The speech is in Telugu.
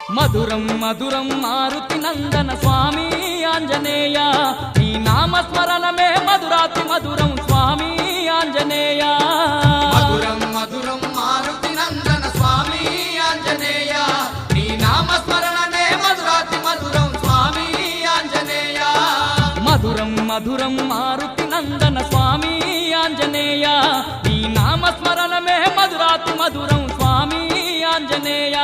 మధురం మధురం మారుతి నందన స్వామి ఆంజనేయ నీ నామస్మరణమే మధురాతి మధురం స్వామి ఆంజనేయ మధురం మధురం మారుతి నందన స్వామి ఆంజనేయ నీ నామస్మరణమే మధురాతి మధురం స్వామి ఆంజనేయ మధురం మధురం మారుతి నందన స్వామి ఆంజనేయ నీ నామస్మరణమే మధురాతి మధురం స్వామి ఆంజనేయ